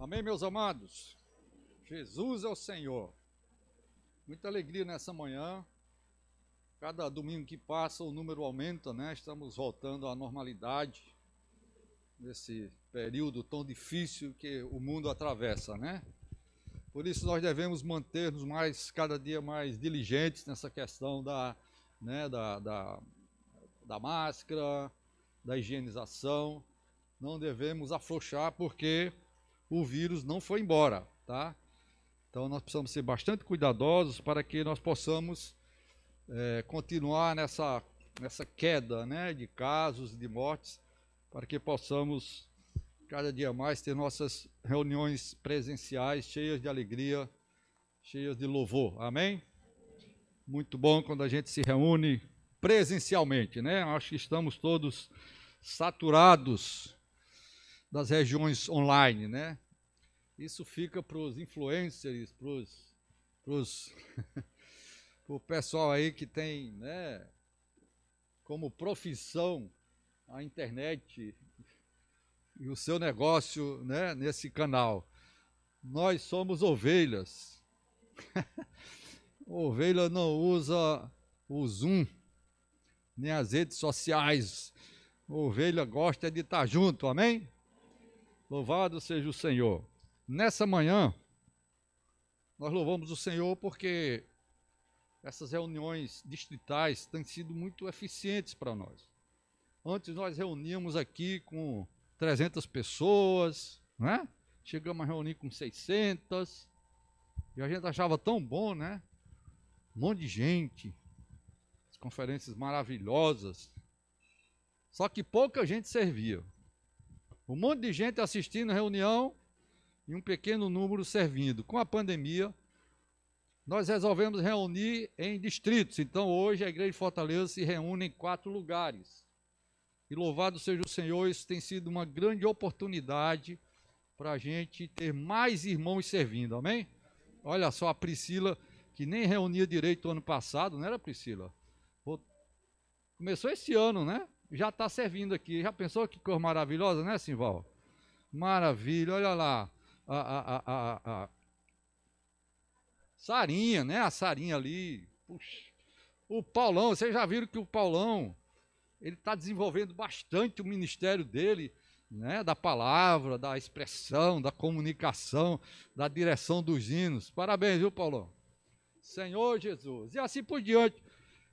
Amém, meus amados? Jesus é o Senhor. Muita alegria nessa manhã. Cada domingo que passa o número aumenta, né? Estamos voltando à normalidade nesse período tão difícil que o mundo atravessa, né? Por isso nós devemos manter-nos cada dia mais diligentes nessa questão da máscara, da higienização. Não devemos afrouxar porque o vírus não foi embora, tá? Então nós precisamos ser bastante cuidadosos para que nós possamos continuar nessa queda, né, de casos, de mortes, para que possamos cada dia mais ter nossas reuniões presenciais cheias de alegria, cheias de louvor. Amém? Muito bom quando a gente se reúne presencialmente, né? Acho que estamos todos saturados das regiões online, né? Isso fica para os influencers, para o pessoal aí que tem, né, como profissão a internet e o seu negócio, né, nesse canal. Nós somos ovelhas. Ovelha não usa o Zoom, nem as redes sociais. Ovelha gosta de estar junto, amém? Louvado seja o Senhor. Nessa manhã, nós louvamos o Senhor porque essas reuniões distritais têm sido muito eficientes para nós. Antes nós reuníamos aqui com 300 pessoas, né? Chegamos a reunir com 600, e a gente achava tão bom, né? Um monte de gente, as conferências maravilhosas, só que pouca gente servia. Um monte de gente assistindo a reunião e um pequeno número servindo. Com a pandemia, nós resolvemos reunir em distritos. Então, hoje, a Igreja de Fortaleza se reúne em 4 lugares. E louvado seja o Senhor, isso tem sido uma grande oportunidade para a gente ter mais irmãos servindo, amém? Olha só, a Priscila, que nem reunia direito ano passado, não era, Priscila? Começou esse ano, né? Já está servindo aqui. Já pensou que coisa maravilhosa, né, Simval? Maravilha, olha lá. A Sarinha, né? A Sarinha ali. Puxa. O Paulão, vocês já viram que o Paulão, ele está desenvolvendo bastante o ministério dele, né? Da palavra, da expressão, da comunicação, da direção dos hinos. Parabéns, viu, Paulão? Senhor Jesus. E assim por diante.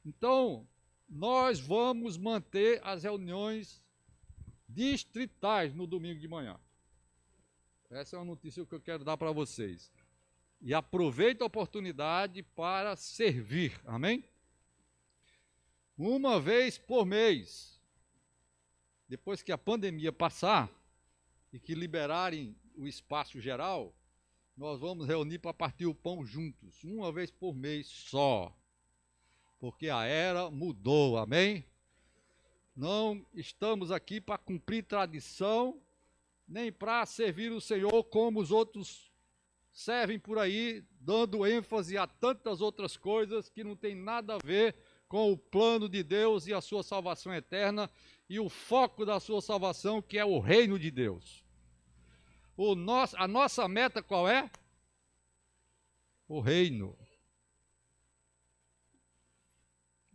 Então, nós vamos manter as reuniões distritais no domingo de manhã. Essa é uma notícia que eu quero dar para vocês. E aproveita a oportunidade para servir, amém? Uma vez por mês, depois que a pandemia passar e que liberarem o espaço geral, nós vamos reunir para partir o pão juntos, uma vez por mês só. Porque a era mudou, amém? Não estamos aqui para cumprir tradição, nem para servir o Senhor como os outros servem por aí, dando ênfase a tantas outras coisas que não tem nada a ver com o plano de Deus e a sua salvação eterna e o foco da sua salvação, que é o reino de Deus. A nossa meta qual é? O reino.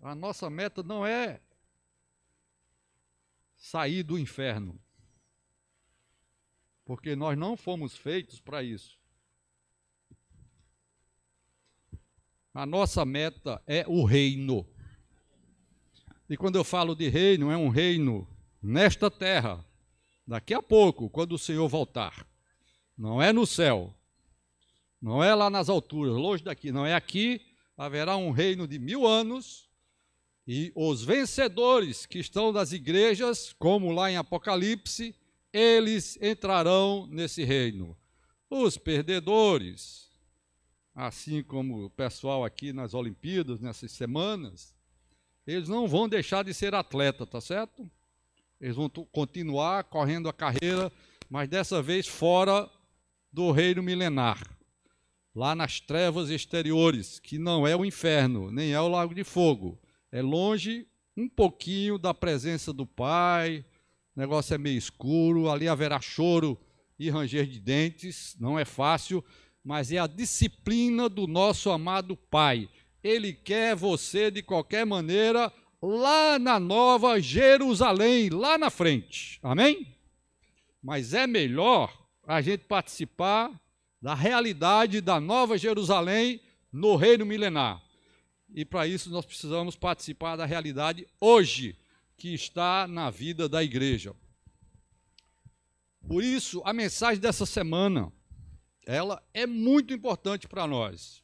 A nossa meta não é sair do inferno, porque nós não fomos feitos para isso. A nossa meta é o reino. E quando eu falo de reino, é um reino nesta terra, daqui a pouco, quando o Senhor voltar. Não é no céu, não é lá nas alturas, longe daqui, não é aqui. Haverá um reino de 1000 anos, e os vencedores que estão das igrejas, como lá em Apocalipse, eles entrarão nesse reino. Os perdedores, assim como o pessoal aqui nas Olimpíadas, nessas semanas, eles não vão deixar de ser atleta, tá certo? Eles vão continuar correndo a carreira, mas dessa vez fora do reino milenar, lá nas trevas exteriores, que não é o inferno, nem é o lago de fogo. É longe um pouquinho da presença do Pai, o negócio é meio escuro, ali haverá choro e ranger de dentes, não é fácil, mas é a disciplina do nosso amado Pai. Ele quer você, de qualquer maneira, lá na Nova Jerusalém, lá na frente. Amém? Mas é melhor a gente participar da realidade da Nova Jerusalém no reino milenar. E para isso nós precisamos participar da realidade hoje, que está na vida da igreja. Por isso, a mensagem dessa semana, ela é muito importante para nós.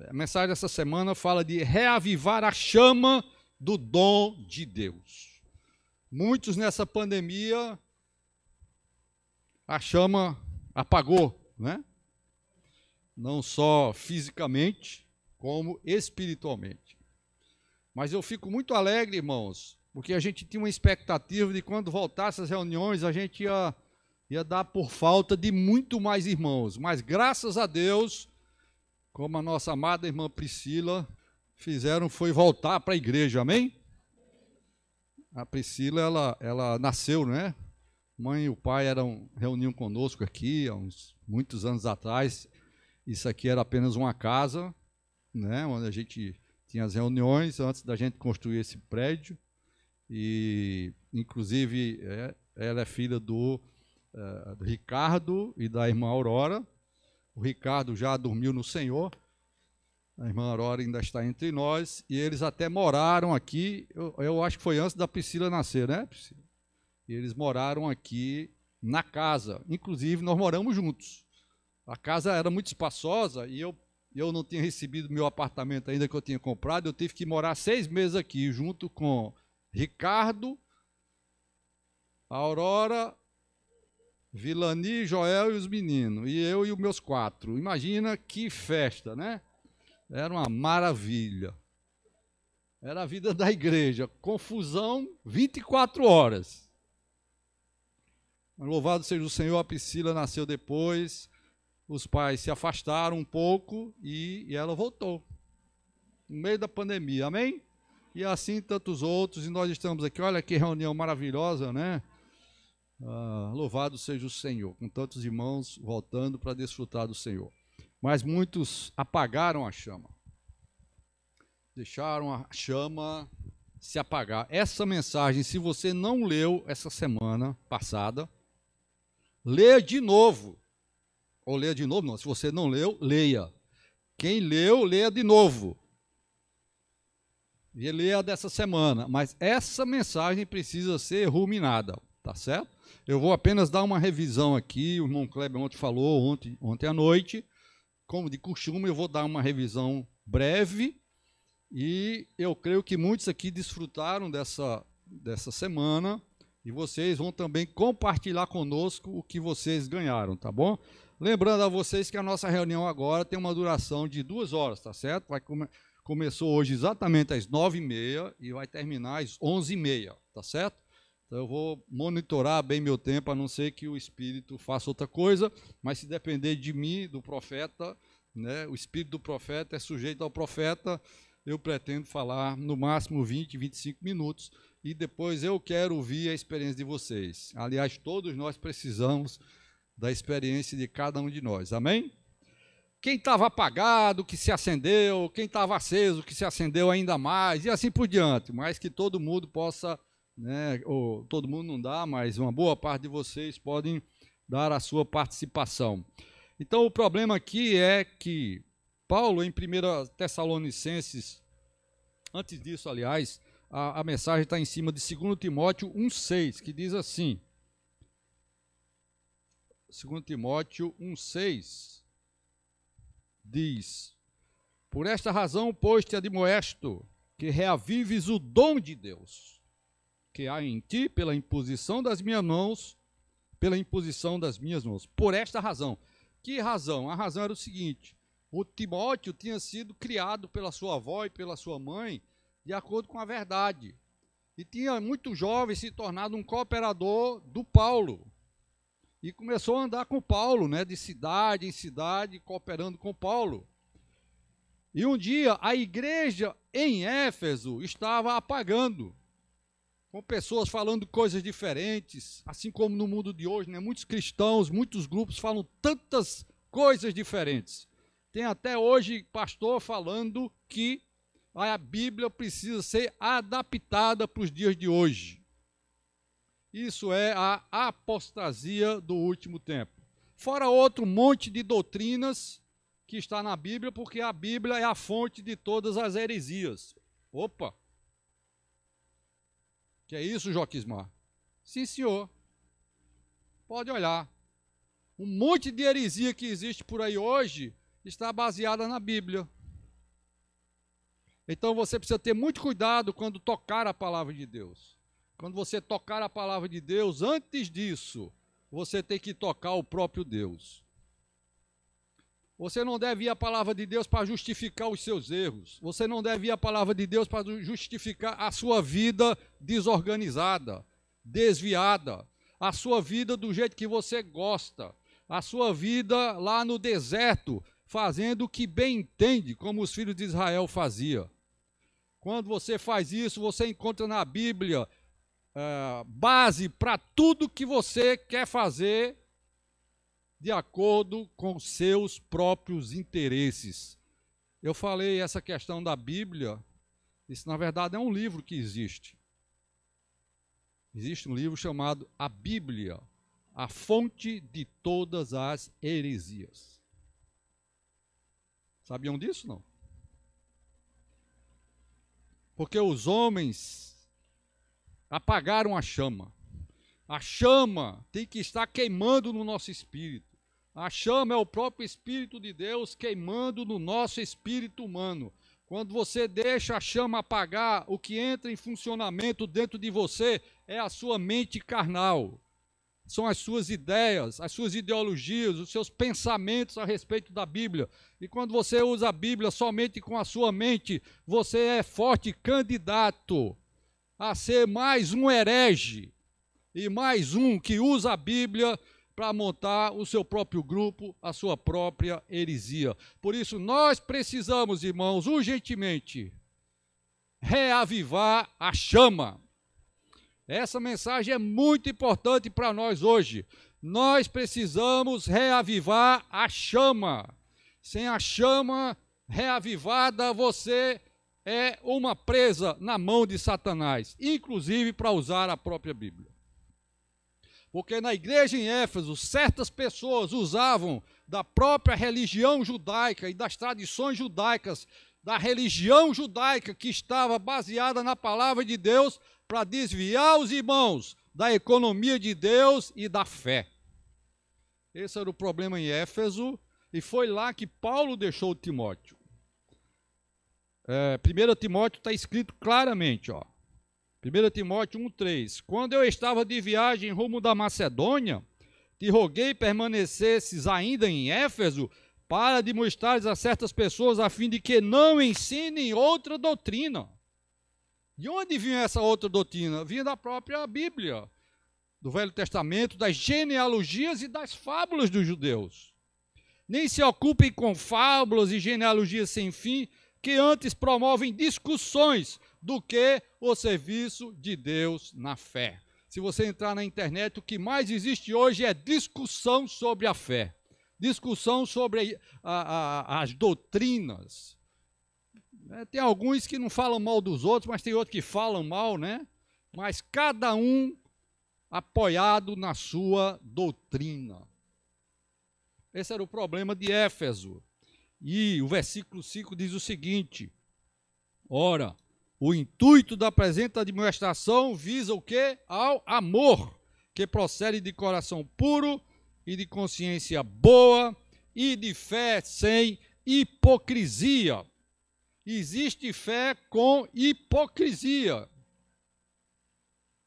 A mensagem dessa semana fala de reavivar a chama do dom de Deus. Muitos nessa pandemia, a chama apagou, né? Não só fisicamente, como espiritualmente. Mas eu fico muito alegre, irmãos, porque a gente tinha uma expectativa de quando voltasse as reuniões, a gente ia dar por falta de muito mais irmãos. Mas graças a Deus, como a nossa amada irmã Priscila fizeram, foi voltar para a igreja, amém? A Priscila, ela nasceu, né? Mãe e o pai reuniam conosco aqui, há muitos anos atrás. Isso aqui era apenas uma casa, né, onde a gente tinha as reuniões antes da gente construir esse prédio. E, inclusive, ela é filha do Ricardo e da irmã Aurora. O Ricardo já dormiu no Senhor, a irmã Aurora ainda está entre nós, e eles até moraram aqui, eu acho que foi antes da Priscila nascer, né, Priscila? E eles moraram aqui na casa, inclusive nós moramos juntos. A casa era muito espaçosa e eu não tinha recebido meu apartamento ainda que eu tinha comprado, eu tive que morar 6 meses aqui, junto com Ricardo, Aurora, Vilani, Joel e os meninos, e eu e os meus 4. Imagina que festa, né? Era uma maravilha. Era a vida da igreja, confusão 24 horas. Louvado seja o Senhor, a Priscila nasceu depois, os pais se afastaram um pouco e ela voltou, no meio da pandemia, amém? E assim tantos outros, e nós estamos aqui, olha que reunião maravilhosa, né? Louvado seja o Senhor, com tantos irmãos voltando para desfrutar do Senhor. Mas muitos apagaram a chama, deixaram a chama se apagar. Essa mensagem, se você não leu essa semana passada, leia de novo. Ou leia de novo, não. Se você não leu, leia. Quem leu, leia de novo. E leia dessa semana. Mas essa mensagem precisa ser ruminada, tá certo? Eu vou apenas dar uma revisão aqui. O irmão Kleber ontem falou, ontem à noite. Como de costume, eu vou dar uma revisão breve. E eu creio que muitos aqui desfrutaram dessa semana. E vocês vão também compartilhar conosco o que vocês ganharam, tá bom? Lembrando a vocês que a nossa reunião agora tem uma duração de 2 horas, tá certo? Começou hoje exatamente às 9h30 e vai terminar às 11h30, tá certo? Então eu vou monitorar bem meu tempo, a não ser que o Espírito faça outra coisa, mas se depender de mim, do profeta, né, o Espírito do profeta é sujeito ao profeta, eu pretendo falar no máximo 20, 25 minutos, e depois eu quero ouvir a experiência de vocês. Aliás, todos nós precisamos da experiência de cada um de nós, amém? Quem estava apagado, que se acendeu, quem estava aceso, que se acendeu ainda mais, e assim por diante, mas que todo mundo possa, né, ou todo mundo não dá, mas uma boa parte de vocês podem dar a sua participação. Então o problema aqui é que Paulo, em 1 Tessalonicenses, antes disso, aliás, a mensagem está em cima de 2 Timóteo 1,6, que diz assim, 2 Timóteo 1,6, diz, por esta razão, pois, te admoesto, que reavives o dom de Deus, que há em ti pela imposição das minhas mãos, por esta razão. Que razão? A razão era o seguinte, o Timóteo tinha sido criado pela sua avó e pela sua mãe, de acordo com a verdade, e tinha muito jovem se tornado um cooperador do Paulo, e começou a andar com Paulo, né, de cidade em cidade, cooperando com Paulo. E um dia a igreja em Éfeso estava apagando. com pessoas falando coisas diferentes, assim como no mundo de hoje, né? Muitos cristãos, muitos grupos falam tantas coisas diferentes. Tem até hoje pastor falando que a Bíblia precisa ser adaptada para os dias de hoje. Isso é a apostasia do último tempo. Fora outro monte de doutrinas que está na Bíblia, porque a Bíblia é a fonte de todas as heresias. Opa! Que é isso, Joquismar? Sim, senhor. Pode olhar. Um monte de heresia que existe por aí hoje está baseada na Bíblia. Então você precisa ter muito cuidado quando tocar a palavra de Deus. Quando você tocar a palavra de Deus, antes disso, você tem que tocar o próprio Deus. Você não deve ir à palavra de Deus para justificar os seus erros. Você não deve ir à palavra de Deus para justificar a sua vida desorganizada, desviada, a sua vida do jeito que você gosta, a sua vida lá no deserto, fazendo o que bem entende, como os filhos de Israel faziam. Quando você faz isso, você encontra na Bíblia base para tudo que você quer fazer de acordo com seus próprios interesses. Eu falei essa questão da Bíblia, isso na verdade é um livro que existe. Existe um livro chamado A Bíblia, a fonte de todas as heresias. Sabiam disso, não? Porque os homens apagaram a chama. A chama tem que estar queimando no nosso espírito. A chama é o próprio Espírito de Deus queimando no nosso espírito humano. Quando você deixa a chama apagar, o que entra em funcionamento dentro de você é a sua mente carnal. São as suas ideias, as suas ideologias, os seus pensamentos a respeito da Bíblia. E quando você usa a Bíblia somente com a sua mente, você é forte candidato a ser mais um herege e mais um que usa a Bíblia para montar o seu próprio grupo, a sua própria heresia. Por isso, nós precisamos, irmãos, urgentemente, reavivar a chama. Essa mensagem é muito importante para nós hoje. Nós precisamos reavivar a chama. Sem a chama reavivada, você é uma presa na mão de Satanás, inclusive para usar a própria Bíblia. Porque na igreja em Éfeso, certas pessoas usavam da própria religião judaica e das tradições judaicas, da religião judaica que estava baseada na palavra de Deus, para desviar os irmãos da economia de Deus e da fé. Esse era o problema em Éfeso, e foi lá que Paulo deixou Timóteo. 1 Timóteo está escrito claramente, ó. 1 Timóteo 1,3: Quando eu estava de viagem rumo da Macedônia, te roguei permanecesses ainda em Éfeso, para demonstrares a certas pessoas, a fim de que não ensinem outra doutrina. De onde vinha essa outra doutrina? Vinha da própria Bíblia, do Velho Testamento, das genealogias e das fábulas dos judeus. Nem se ocupem com fábulas e genealogias sem fim, que antes promovem discussões do que o serviço de Deus na fé. Se você entrar na internet, o que mais existe hoje é discussão sobre a fé, discussão sobre as doutrinas. Tem alguns que não falam mal dos outros, mas tem outros que falam mal, né? Mas cada um apoiado na sua doutrina. Esse era o problema de Éfeso. E o versículo 5 diz o seguinte: ora, o intuito da presente admoestação visa o quê? Ao amor, que procede de coração puro e de consciência boa e de fé sem hipocrisia. Existe fé com hipocrisia.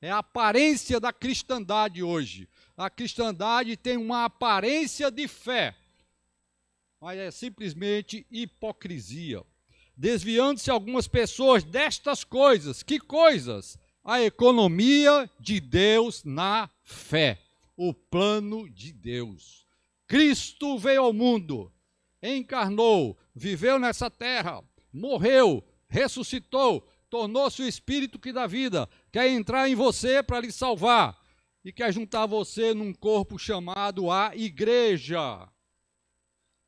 É a aparência da cristandade hoje. A cristandade tem uma aparência de fé, mas é simplesmente hipocrisia. Desviando-se algumas pessoas destas coisas. Que coisas? A economia de Deus na fé. O plano de Deus. Cristo veio ao mundo, encarnou, viveu nessa terra, morreu, ressuscitou, tornou-se o Espírito que dá vida, quer entrar em você para lhe salvar e quer juntar você num corpo chamado a igreja,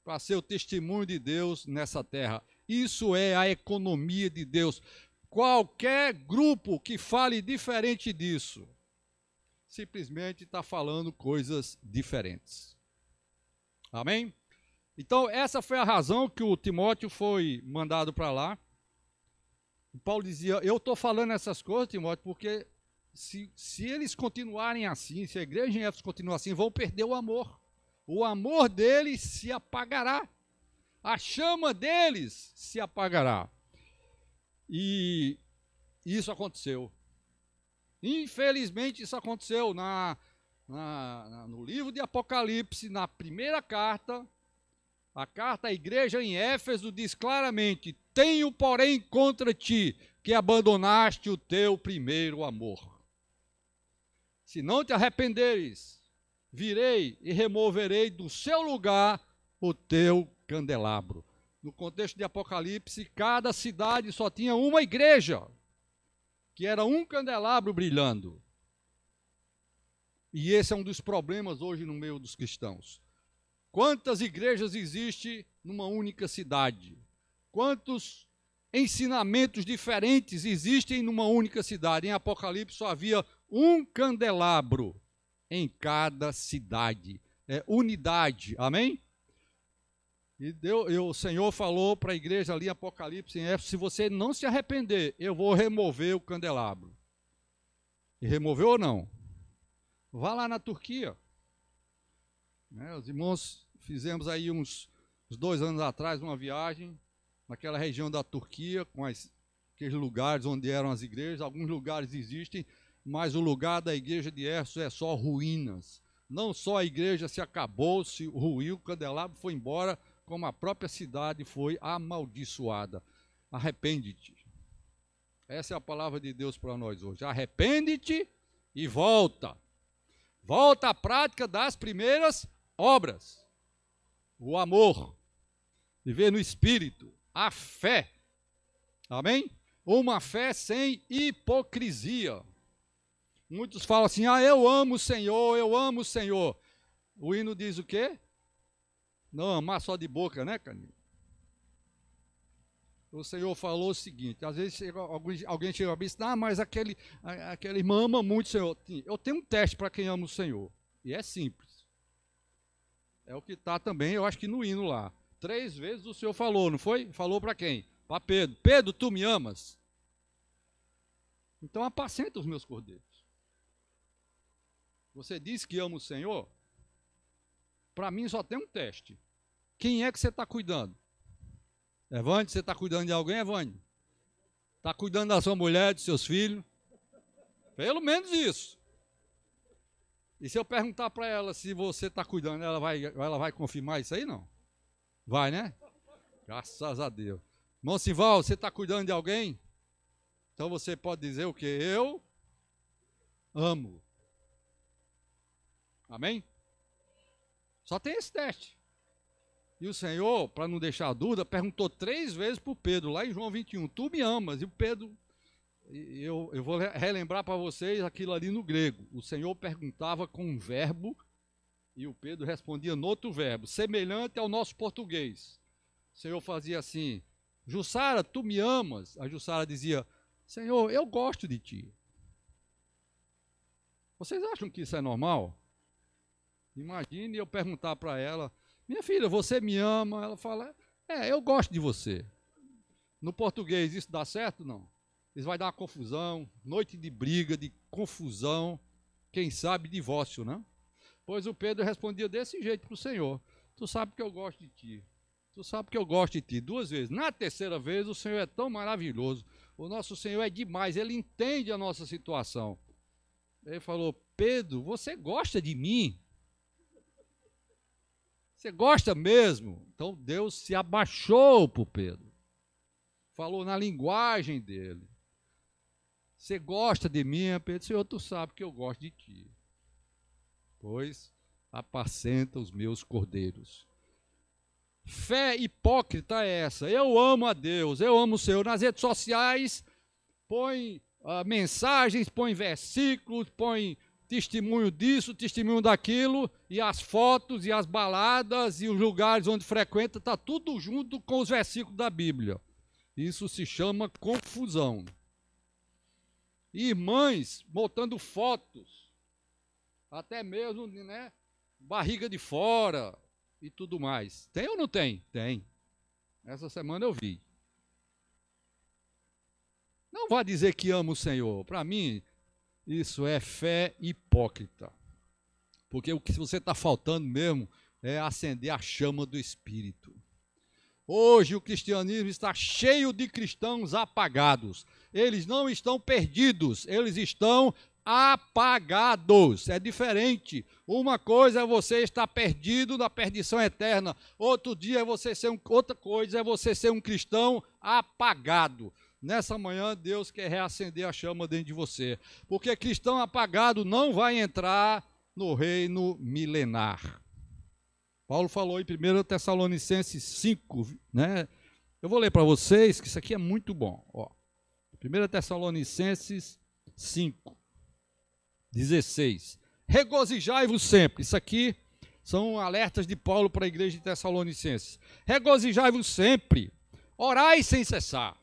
para ser o testemunho de Deus nessa terra. Isso é a economia de Deus. Qualquer grupo que fale diferente disso, simplesmente está falando coisas diferentes. Amém? Então, essa foi a razão que o Timóteo foi mandado para lá. O Paulo dizia, eu estou falando essas coisas, Timóteo, porque se eles continuarem assim, se a igreja em Éfeso continuar assim, vão perder o amor. O amor deles se apagará. A chama deles se apagará. E isso aconteceu. Infelizmente, isso aconteceu no livro de Apocalipse, na primeira carta. A carta à igreja em Éfeso diz claramente: tenho, porém, contra ti que abandonaste o teu primeiro amor. Se não te arrependeres, virei e removerei do seu lugar o teu candelabro. No contexto de Apocalipse, cada cidade só tinha uma igreja, que era um candelabro brilhando. E esse é um dos problemas hoje no meio dos cristãos. Quantas igrejas existem numa única cidade? Quantos ensinamentos diferentes existem numa única cidade? Em Apocalipse só havia um candelabro em cada cidade. É unidade, amém? E o Senhor falou para a igreja ali em Apocalipse, em Éfeso, se você não se arrepender, eu vou remover o candelabro. E removeu ou não? Vá lá na Turquia. Os irmãos fizemos aí uns 2 anos atrás uma viagem naquela região da Turquia, com aqueles lugares onde eram as igrejas. Alguns lugares existem, mas o lugar da igreja de Éfeso é só ruínas. Não só a igreja se acabou, se ruiu, o candelabro foi embora, como a própria cidade foi amaldiçoada. Arrepende-te. Essa é a palavra de Deus para nós hoje. Arrepende-te e volta. Volta à prática das primeiras obras. O amor. Viver no Espírito. A fé. Amém? Uma fé sem hipocrisia. Muitos falam assim, eu amo o Senhor, eu amo o Senhor. O hino diz o quê? Não, amar só de boca, né, Canil? O Senhor falou o seguinte, às vezes alguém chega e diz, mas aquele irmão ama muito o Senhor. Eu tenho um teste para quem ama o Senhor, e é simples. É o que está também, eu acho que no hino lá. 3 vezes o Senhor falou, não foi? Falou para quem? Para Pedro. Pedro, tu me amas? Então apacenta os meus cordeiros. Você diz que ama o Senhor? Para mim só tem um teste. Quem é que você está cuidando? Evânio, você está cuidando de alguém, Evânio? Está cuidando da sua mulher, dos seus filhos? Pelo menos isso. E se eu perguntar para ela se você está cuidando, ela vai confirmar isso aí, não? Vai, né? Graças a Deus. Irmão Sival, você está cuidando de alguém? Então você pode dizer o quê? Eu amo. Amém? Só tem esse teste. E o Senhor, para não deixar dúvida, perguntou 3 vezes para o Pedro, lá em João 21, tu me amas? E o Pedro, eu vou relembrar para vocês aquilo ali no grego. O Senhor perguntava com um verbo e o Pedro respondia no outro verbo, semelhante ao nosso português. O Senhor fazia assim, Jussara, tu me amas? A Jussara dizia, Senhor, eu gosto de ti. Vocês acham que isso é normal? Imagine eu perguntar para ela, minha filha, você me ama? Ela fala, eu gosto de você. No português, isso dá certo? Não. Isso vai dar uma confusão, noite de briga, de confusão, quem sabe divórcio, né? Pois o Pedro respondia desse jeito para o Senhor, tu sabe que eu gosto de ti. Tu sabe que eu gosto de ti. 2 vezes. Na 3ª vez, o Senhor é tão maravilhoso. O nosso Senhor é demais, Ele entende a nossa situação. Ele falou, Pedro, você gosta de mim? Você gosta mesmo? Então Deus se abaixou para o Pedro. Falou na linguagem dele. Você gosta de mim, Pedro? Senhor, tu sabe que eu gosto de ti. Pois apacenta os meus cordeiros. Fé hipócrita é essa. Eu amo a Deus, eu amo o Senhor. Nas redes sociais, põe mensagens, põe versículos, põe testemunho disso, testemunho daquilo, e as fotos, e as baladas, e os lugares onde frequenta, está tudo junto com os versículos da Bíblia. Isso se chama confusão. Irmãs botando fotos, até mesmo, né, barriga de fora e tudo mais. Tem ou não tem? Tem. Essa semana eu vi. Não vá dizer que ama o Senhor. Para mim, isso é fé hipócrita. Porque o que você está faltando mesmo é acender a chama do Espírito. Hoje o cristianismo está cheio de cristãos apagados. Eles não estão perdidos, eles estão apagados. É diferente. Uma coisa é você estar perdido na perdição eterna. Outro dia é você ser outra coisa é você ser um cristão apagado. Nessa manhã, Deus quer reacender a chama dentro de você. Porque cristão apagado não vai entrar no reino milenar. Paulo falou em 1 Tessalonicenses 5, né? Eu vou ler para vocês, que isso aqui é muito bom. Ó, 1 Tessalonicenses 5, 16. Regozijai-vos sempre. Isso aqui são alertas de Paulo para a igreja de Tessalonicenses. Regozijai-vos sempre. Orai sem cessar.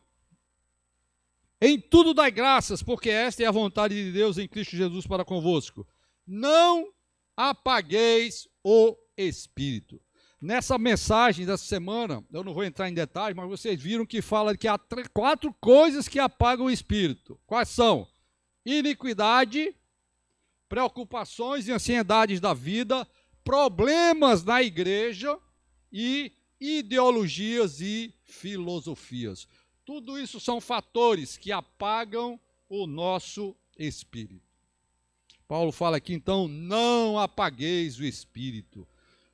Em tudo dai graças, porque esta é a vontade de Deus em Cristo Jesus para convosco. Não apagueis o Espírito. Nessa mensagem dessa semana, eu não vou entrar em detalhes, mas vocês viram que fala que há 4 coisas que apagam o Espírito. Quais são? Iniquidade, preocupações e ansiedades da vida, problemas na igreja e ideologias e filosofias. Tudo isso são fatores que apagam o nosso espírito. Paulo fala aqui, então, não apagueis o espírito.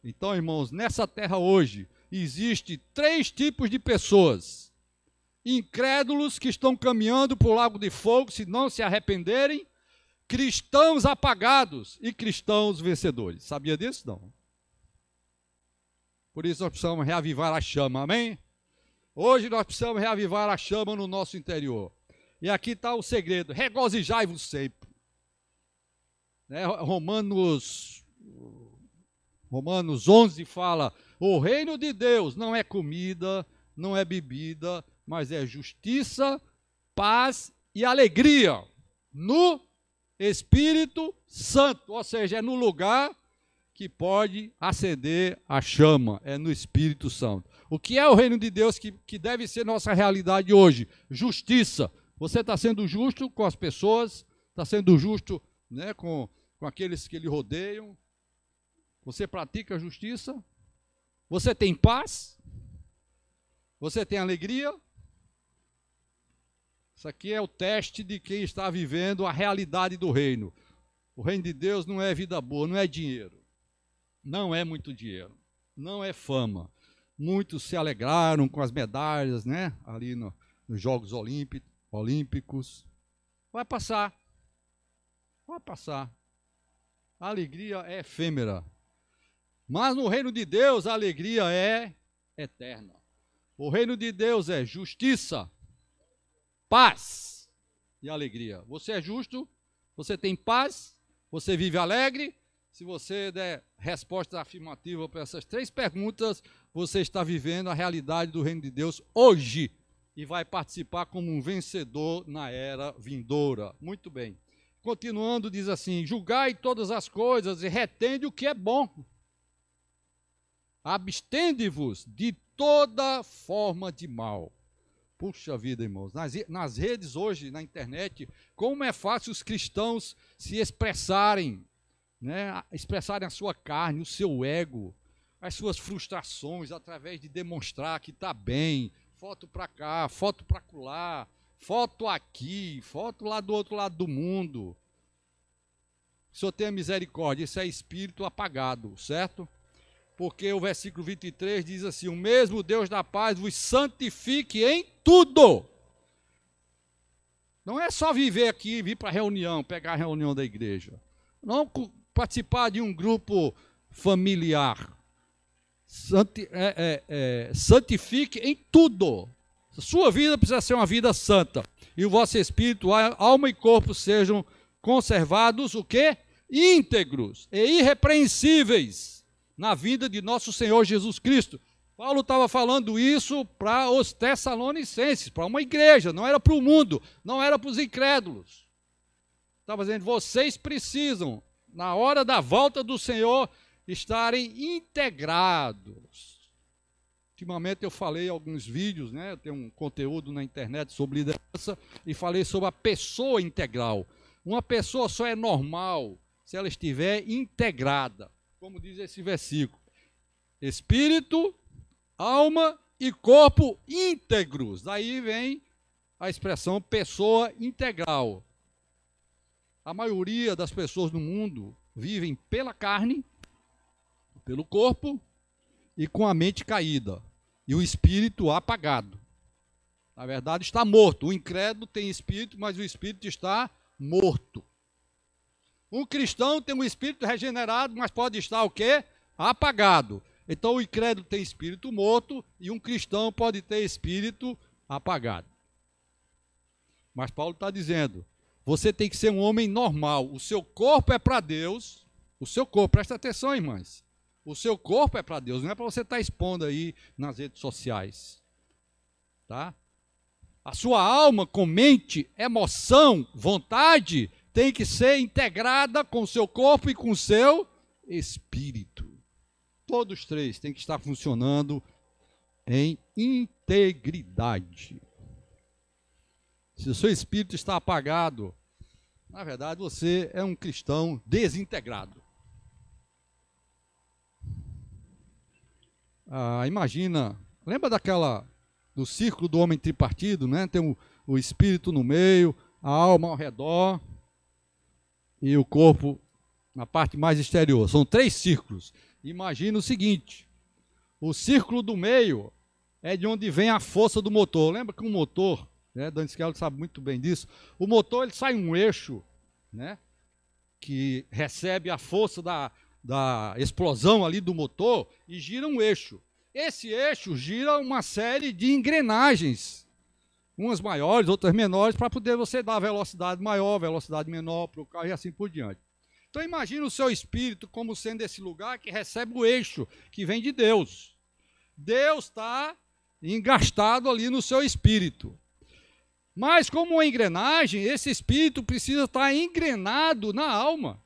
Então, irmãos, nessa terra hoje, existe 3 tipos de pessoas. Incrédulos que estão caminhando para o lago de fogo, se não se arrependerem, cristãos apagados e cristãos vencedores. Sabia disso? Não. Por isso nós precisamos reavivar a chama, amém? Hoje nós precisamos reavivar a chama no nosso interior. E aqui está o segredo, regozijai-vos sempre. Né? Romanos 11 fala, o reino de Deus não é comida, não é bebida, mas é justiça, paz e alegria no Espírito Santo. Ou seja, é no lugar que pode acender a chama, é no Espírito Santo. O que é o reino de Deus que deve ser nossa realidade hoje? Justiça. Você está sendo justo com as pessoas, está sendo justo, né, com aqueles que lhe rodeiam. Você pratica a justiça? Você tem paz? Você tem alegria? Isso aqui é o teste de quem está vivendo a realidade do reino. O reino de Deus não é vida boa, não é dinheiro. Não é muito dinheiro. Não é fama. Muitos se alegraram com as medalhas, né? Ali nos Jogos Olímpicos. Vai passar. Vai passar. A alegria é efêmera. Mas no reino de Deus a alegria é eterna. O reino de Deus é justiça, paz e alegria. Você é justo, você tem paz, você vive alegre. Se você der resposta afirmativa para essas 3 perguntas, você está vivendo a realidade do reino de Deus hoje e vai participar como um vencedor na era vindoura. Muito bem. Continuando, diz assim, julgai todas as coisas e retende o que é bom. Abstende-vos de toda forma de mal. Puxa vida, irmãos, nas redes hoje, na internet, como é fácil os cristãos se expressarem, né? Expressarem a sua carne, o seu ego, as suas frustrações, através de demonstrar que está bem, foto para cá, foto para acolá, foto aqui, foto lá do outro lado do mundo. O Senhor tenha misericórdia, isso é espírito apagado, certo? Porque o versículo 23 diz assim, o mesmo Deus da paz vos santifique em tudo. Não é só viver aqui, vir para a reunião, pegar a reunião da igreja. Não participar de um grupo familiar. Santifique em tudo. Sua vida precisa ser uma vida santa. E o vosso espírito, alma e corpo sejam conservados, o quê? Íntegros e irrepreensíveis na vida de nosso Senhor Jesus Cristo. Paulo estava falando isso para os Tessalonicenses, para uma igreja, não era para o mundo, não era para os incrédulos. Estava dizendo, vocês precisam, na hora da volta do Senhor, estarem integrados. Ultimamente eu falei alguns vídeos, né? Eu tenho um conteúdo na internet sobre liderança e falei sobre a pessoa integral. Uma pessoa só é normal se ela estiver integrada, como diz esse versículo. Espírito, alma e corpo íntegros. Daí vem a expressão pessoa integral. A maioria das pessoas no mundo vivem pela carne, pelo corpo e com a mente caída. E o espírito apagado. Na verdade, está morto. O incrédulo tem espírito, mas o espírito está morto. Um cristão tem um espírito regenerado, mas pode estar o quê? Apagado. Então o incrédulo tem espírito morto e um cristão pode ter espírito apagado. Mas Paulo está dizendo, você tem que ser um homem normal. O seu corpo é para Deus. O seu corpo, presta atenção, irmãs. O seu corpo é para Deus, não é para você estar expondo aí nas redes sociais. Tá? A sua alma com mente, emoção, vontade, tem que ser integrada com o seu corpo e com o seu espírito. Todos três têm que estar funcionando em integridade. Se o seu espírito está apagado, na verdade você é um cristão desintegrado. Imagina, lembra do círculo do homem tripartido, né? Tem o espírito no meio, a alma ao redor e o corpo na parte mais exterior. São 3 círculos. Imagina o seguinte, o círculo do meio é de onde vem a força do motor. Lembra que um motor, né? Dan Skelly sabe muito bem disso, o motor ele sai um eixo, né? Que recebe a força da explosão ali do motor e gira um eixo. Esse eixo gira uma série de engrenagens, umas maiores, outras menores, para poder você dar velocidade maior, velocidade menor para o carro e assim por diante. Então imagine o seu espírito como sendo esse lugar que recebe o eixo, que vem de Deus. Deus está engastado ali no seu espírito. Mas como uma engrenagem, esse espírito precisa estar engrenado na alma.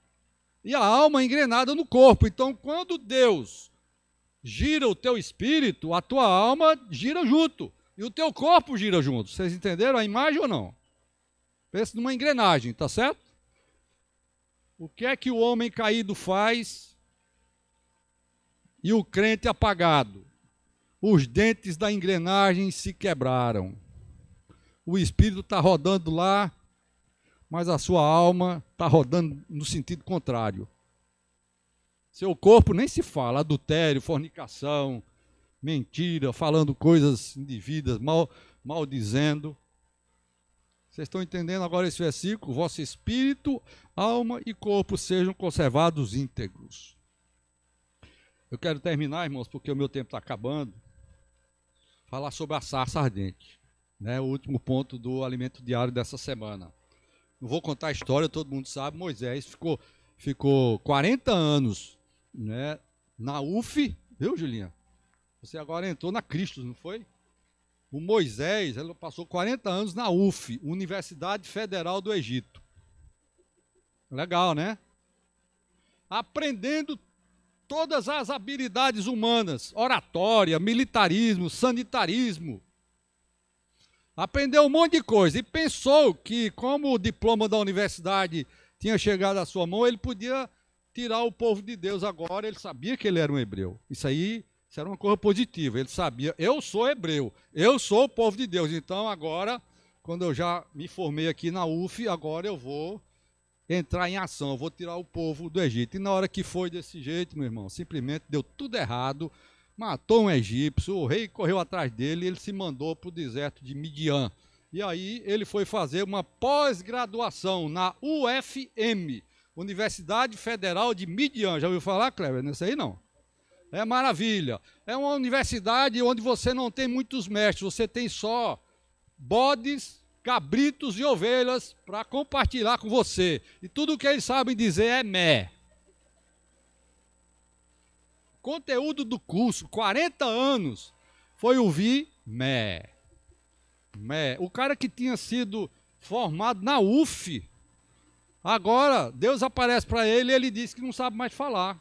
E a alma engrenada no corpo. Então, quando Deus gira o teu espírito, a tua alma gira junto. E o teu corpo gira junto. Vocês entenderam a imagem ou não? Pensa numa engrenagem, tá certo? O que é que o homem caído faz e o crente apagado? Os dentes da engrenagem se quebraram. O espírito está rodando lá, mas a sua alma está rodando no sentido contrário. Seu corpo nem se fala, adultério, fornicação, mentira, falando coisas indevidas, maldizendo. Vocês estão entendendo agora esse versículo? Vosso espírito, alma e corpo sejam conservados íntegros. Eu quero terminar, irmãos, porque o meu tempo está acabando, falar sobre a sarça ardente, né? O último ponto do alimento diário dessa semana. Não vou contar a história, todo mundo sabe, Moisés ficou 40 anos, né, na UF, viu, Julinha? Você agora entrou na Cristo, não foi? O Moisés, ele passou 40 anos na UF, Universidade Federal do Egito. Legal, né? Aprendendo todas as habilidades humanas, oratória, militarismo, sanitarismo. Aprendeu um monte de coisa e pensou que, como o diploma da universidade tinha chegado à sua mão, ele podia tirar o povo de Deus agora. Ele sabia que ele era um hebreu. Isso era uma coisa positiva. Ele sabia, eu sou hebreu, eu sou o povo de Deus. Então agora, quando eu já me formei aqui na UF, agora eu vou entrar em ação, eu vou tirar o povo do Egito. E na hora que foi desse jeito, meu irmão, simplesmente deu tudo errado. Matou um egípcio, o rei correu atrás dele e ele se mandou para o deserto de Midian. E aí ele foi fazer uma pós-graduação na UFM, Universidade Federal de Midian. Já ouviu falar, Cleber? Não é isso aí, não? É maravilha. É uma universidade onde você não tem muitos mestres, você tem só bodes, cabritos e ovelhas para compartilhar com você. E tudo o que eles sabem dizer é mé. Conteúdo do curso, 40 anos, foi ouvir mé. Mé. O cara que tinha sido formado na UF, agora Deus aparece para ele e ele diz que não sabe mais falar.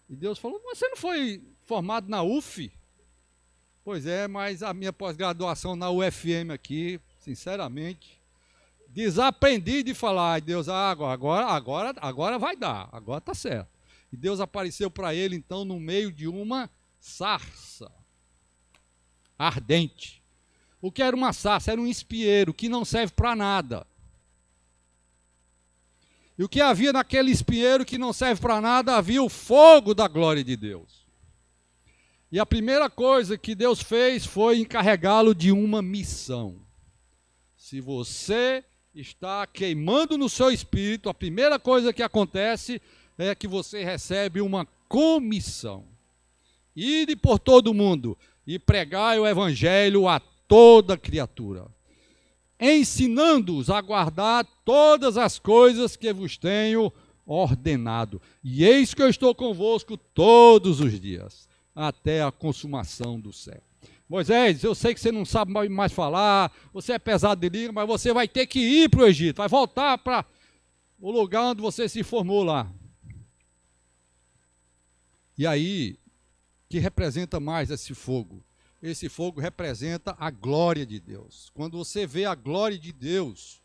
E Deus falou, mas você não foi formado na UF? Pois é, mas a minha pós-graduação na UFM aqui, sinceramente, desaprendi de falar. E Deus, agora vai dar, agora está certo. E Deus apareceu para ele, então, no meio de uma sarça ardente. O que era uma sarça? Era um espinheiro que não serve para nada. E o que havia naquele espinheiro que não serve para nada? Havia o fogo da glória de Deus. E a primeira coisa que Deus fez foi encarregá-lo de uma missão. Se você está queimando no seu espírito, a primeira coisa que acontece é que você recebe uma comissão. Ide por todo o mundo e pregai o evangelho a toda criatura, ensinando-os a guardar todas as coisas que vos tenho ordenado. E eis que eu estou convosco todos os dias, até a consumação do século. Moisés, eu sei que você não sabe mais falar, você é pesado de língua, mas você vai ter que ir para o Egito, vai voltar para o lugar onde você se formou lá. E aí, que representa mais esse fogo? Esse fogo representa a glória de Deus. Quando você vê a glória de Deus,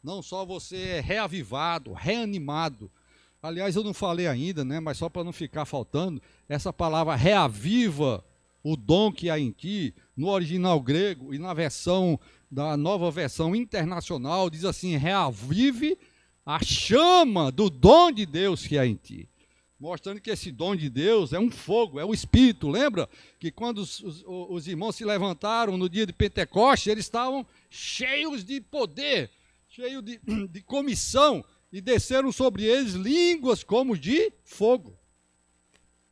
não só você é reavivado, reanimado. Aliás, eu não falei ainda, né, mas só para não ficar faltando, essa palavra reaviva o dom que há em ti, no original grego e na versão, da nova versão internacional, diz assim, reavive a chama do dom de Deus que há em ti. Mostrando que esse dom de Deus é um fogo, é o Espírito. Lembra que quando os irmãos se levantaram no dia de Pentecostes, eles estavam cheios de poder, cheios de comissão, e desceram sobre eles línguas como de fogo.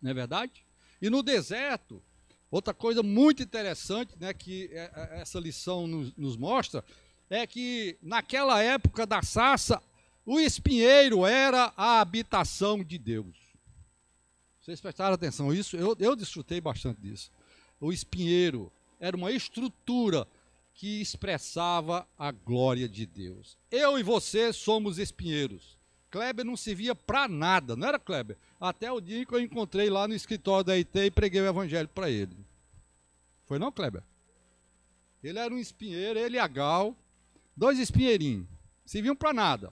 Não é verdade? E no deserto, outra coisa muito interessante, né, que essa lição nos mostra, é que naquela época da sarça, o espinheiro era a habitação de Deus. Vocês prestaram atenção nisso? Eu desfrutei bastante disso. O espinheiro era uma estrutura que expressava a glória de Deus. Eu e você somos espinheiros. Kleber não servia para nada, não era, Kleber? Até o dia que eu encontrei lá no escritório da IT e preguei o evangelho para ele. Foi não, Kleber? Ele era um espinheiro, ele e a Gal, 2 espinheirinhos. Serviam para nada.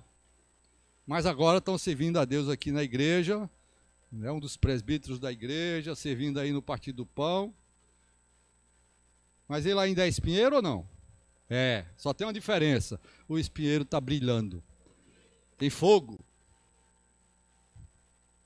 Mas agora estão servindo a Deus aqui na igreja. É um dos presbíteros da igreja, servindo aí no Partido do Pão. Mas ele ainda é espinheiro ou não? É, só tem uma diferença. O espinheiro está brilhando. Tem fogo.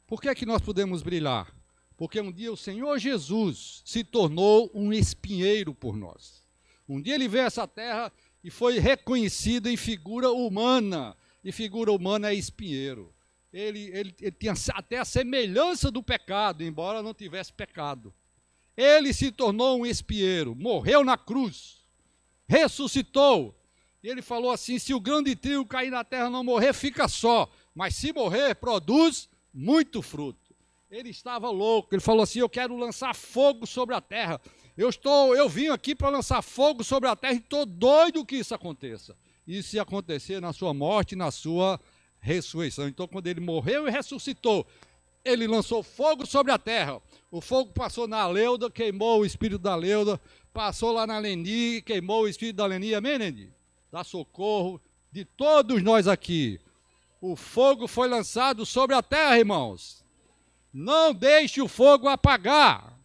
Por que é que nós podemos brilhar? Porque um dia o Senhor Jesus se tornou um espinheiro por nós. Um dia ele veio a essa terra e foi reconhecido em figura humana. E figura humana é espinheiro. Ele tinha até a semelhança do pecado, embora não tivesse pecado. Ele se tornou um espinheiro, morreu na cruz, ressuscitou. E ele falou assim, se o grão de trigo cair na terra não morrer, fica só. Mas se morrer, produz muito fruto. Ele estava louco, ele falou assim, eu quero lançar fogo sobre a terra. Eu vim aqui para lançar fogo sobre a terra e estou doido que isso aconteça. Isso ia acontecer na sua morte e na sua ressurreição. Então, quando ele morreu e ressuscitou, ele lançou fogo sobre a terra. O fogo passou na Leuda, queimou o espírito da Leuda, passou lá na Leni, queimou o espírito da Leni. Amém, Leni? Dá socorro de todos nós aqui. O fogo foi lançado sobre a terra, irmãos. Não deixe o fogo apagar.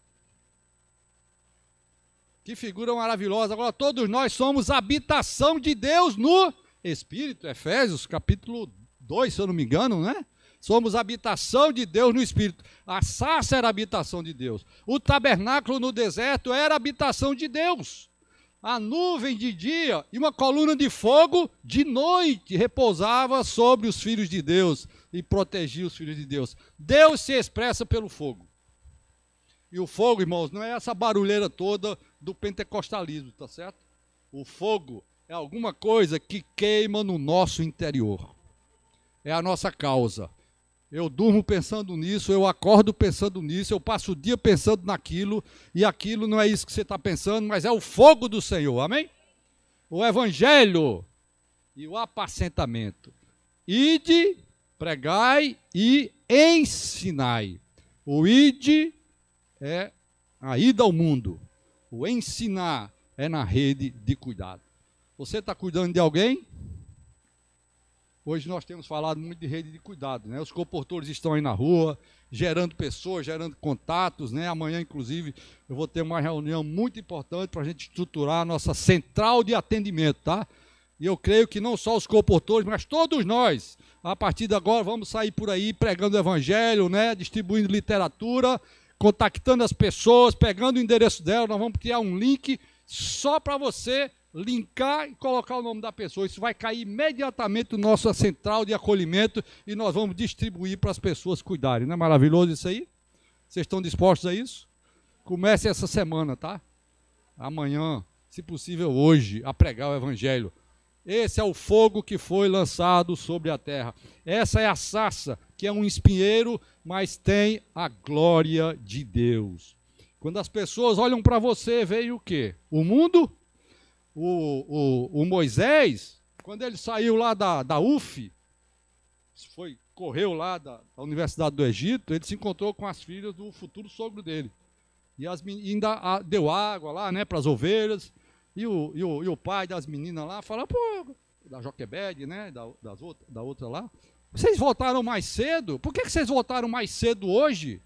Que figura maravilhosa. Agora, todos nós somos habitação de Deus no Espírito. Efésios, capítulo 2, se eu não me engano, né? Somos habitação de Deus no Espírito. A sarça era habitação de Deus. O tabernáculo no deserto era habitação de Deus. A nuvem de dia e uma coluna de fogo de noite repousava sobre os filhos de Deus e protegia os filhos de Deus. Deus se expressa pelo fogo. E o fogo, irmãos, não é essa barulheira toda do pentecostalismo, tá certo? O fogo é alguma coisa que queima no nosso interior. É a nossa causa. Eu durmo pensando nisso, eu acordo pensando nisso, eu passo o dia pensando naquilo, e aquilo não é isso que você está pensando, mas é o fogo do Senhor, amém? O evangelho e o apacentamento. Ide, pregai e ensinai. O ide é a ida ao mundo. O ensinar é na rede de cuidado. Você está cuidando de alguém? Hoje nós temos falado muito de rede de cuidado, né? Os comportores estão aí na rua, gerando pessoas, gerando contatos, né? Amanhã, inclusive, eu vou ter uma reunião muito importante para a gente estruturar a nossa central de atendimento, tá? E eu creio que não só os comportores, mas todos nós, a partir de agora, vamos sair por aí pregando o evangelho, né? Distribuindo literatura, contactando as pessoas, pegando o endereço dela, nós vamos criar um link só para você linkar e colocar o nome da pessoa. Isso vai cair imediatamente na nossa central de acolhimento e nós vamos distribuir para as pessoas cuidarem. Não é maravilhoso isso aí? Vocês estão dispostos a isso? Comece essa semana, tá? Amanhã, se possível hoje, a pregar o evangelho. Esse é o fogo que foi lançado sobre a terra. Essa é a sarça, que é um espinheiro, mas tem a glória de Deus. Quando as pessoas olham para você, veio o quê? O mundo? O Moisés, quando ele saiu lá da UF, correu lá da Universidade do Egito, ele se encontrou com as filhas do futuro sogro dele. E ainda deu água lá, né, para as ovelhas. E o pai das meninas lá fala, pô, da Joquebede, né, da outra lá, vocês voltaram mais cedo? Por que vocês voltaram mais cedo hoje?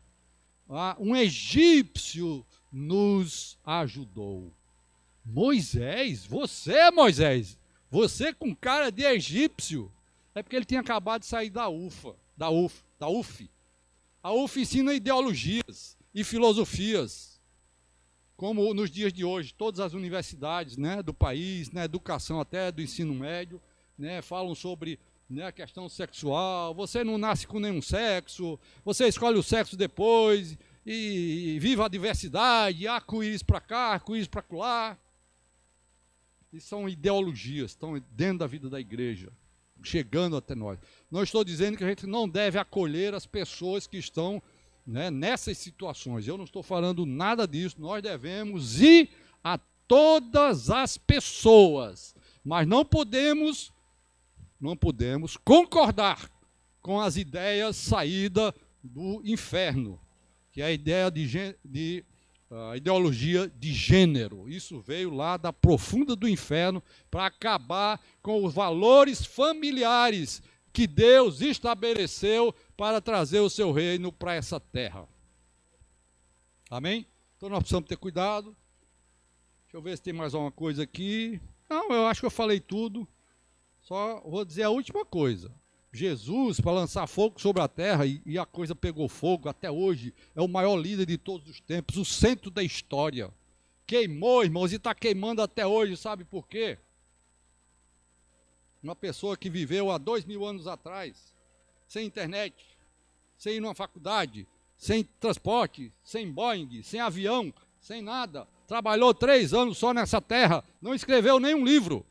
Um egípcio nos ajudou. Moisés, você com cara de egípcio. É porque ele tinha acabado de sair da UF. A UF ensina ideologias e filosofias, como nos dias de hoje, todas as universidades, né, do país, na educação até do ensino médio, né, falam sobre, né, a questão sexual. Você não nasce com nenhum sexo, você escolhe o sexo depois, e viva a diversidade, arco-íris para cá, arco-íris para lá. E são ideologias, estão dentro da vida da igreja, chegando até nós. Não estou dizendo que a gente não deve acolher as pessoas que estão, né, nessas situações. Eu não estou falando nada disso. Nós devemos ir a todas as pessoas, mas não podemos concordar com as ideias saídas do inferno, que é a ideia a ideologia de gênero. Isso veio lá da profunda do inferno para acabar com os valores familiares que Deus estabeleceu para trazer o seu reino para essa terra. Amém? Então nós precisamos ter cuidado. Deixa eu ver se tem mais alguma coisa aqui. Não, eu acho que eu falei tudo. Só vou dizer a última coisa. Jesus, para lançar fogo sobre a terra, e a coisa pegou fogo até hoje, é o maior líder de todos os tempos, o centro da história. Queimou, irmãos, e está queimando até hoje, sabe por quê? Uma pessoa que viveu há 2000 anos atrás, sem internet, sem ir numa faculdade, sem transporte, sem Boeing, sem avião, sem nada, trabalhou 3 anos só nessa terra, não escreveu nenhum livro,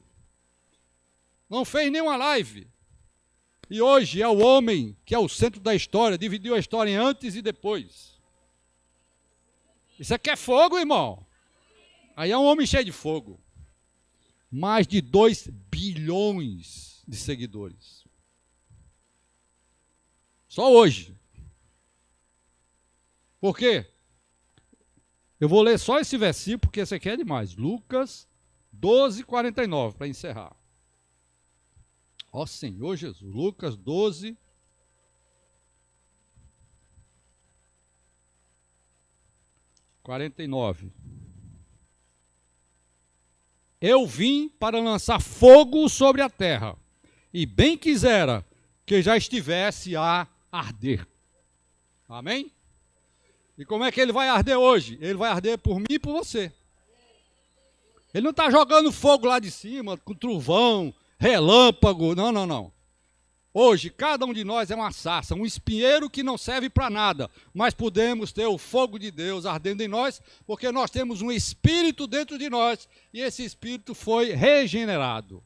não fez nenhuma live. E hoje é o homem que é o centro da história, dividiu a história em antes e depois. Isso aqui é fogo, irmão. Aí é um homem cheio de fogo. Mais de 2 bilhões de seguidores. Só hoje. Por quê? Eu vou ler só esse versículo, porque esse aqui é demais. Lucas 12:49, para encerrar. Ó Senhor Jesus, Lucas 12, 49. Eu vim para lançar fogo sobre a terra, e bem quisera que já estivesse a arder. Amém? E como é que ele vai arder hoje? Ele vai arder por mim e por você. Ele não está jogando fogo lá de cima, com trovão, relâmpago, não. Hoje, cada um de nós é uma sarça, um espinheiro que não serve para nada, mas podemos ter o fogo de Deus ardendo em nós, porque nós temos um espírito dentro de nós, e esse espírito foi regenerado.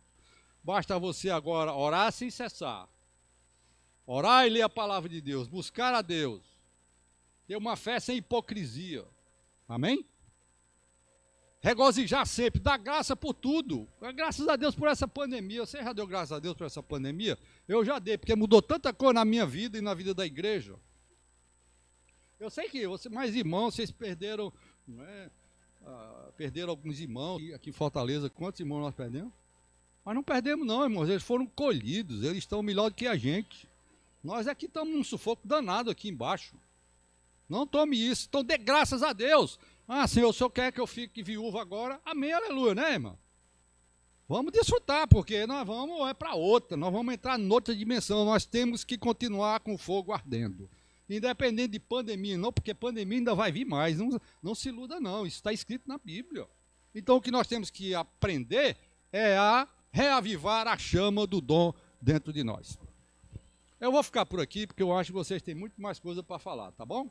Basta você agora orar sem cessar. Orar e ler a palavra de Deus, buscar a Deus, ter uma fé sem hipocrisia. Amém? Regozijar sempre, dar graça por tudo. Graças a Deus por essa pandemia. Você já deu graças a Deus por essa pandemia? Eu já dei, porque mudou tanta coisa na minha vida e na vida da igreja. Eu sei que mais irmãos, vocês perderam, não é? Perderam alguns irmãos aqui em Fortaleza. Quantos irmãos nós perdemos? Mas não perdemos não, irmãos. Eles foram colhidos, eles estão melhor do que a gente. Nós aqui estamos num sufoco danado aqui embaixo. Não tome isso, então dê graças a Deus. Senhor, o Senhor quer que eu fique viúvo agora? Amém, aleluia, né, irmão? Vamos desfrutar, porque nós vamos para outra, nós vamos entrar em outra dimensão, nós temos que continuar com o fogo ardendo. Independente de pandemia, não, porque pandemia ainda vai vir mais, não se iluda não, isso está escrito na Bíblia. Então o que nós temos que aprender é a reavivar a chama do dom dentro de nós. Eu vou ficar por aqui, porque eu acho que vocês têm muito mais coisa para falar, tá bom?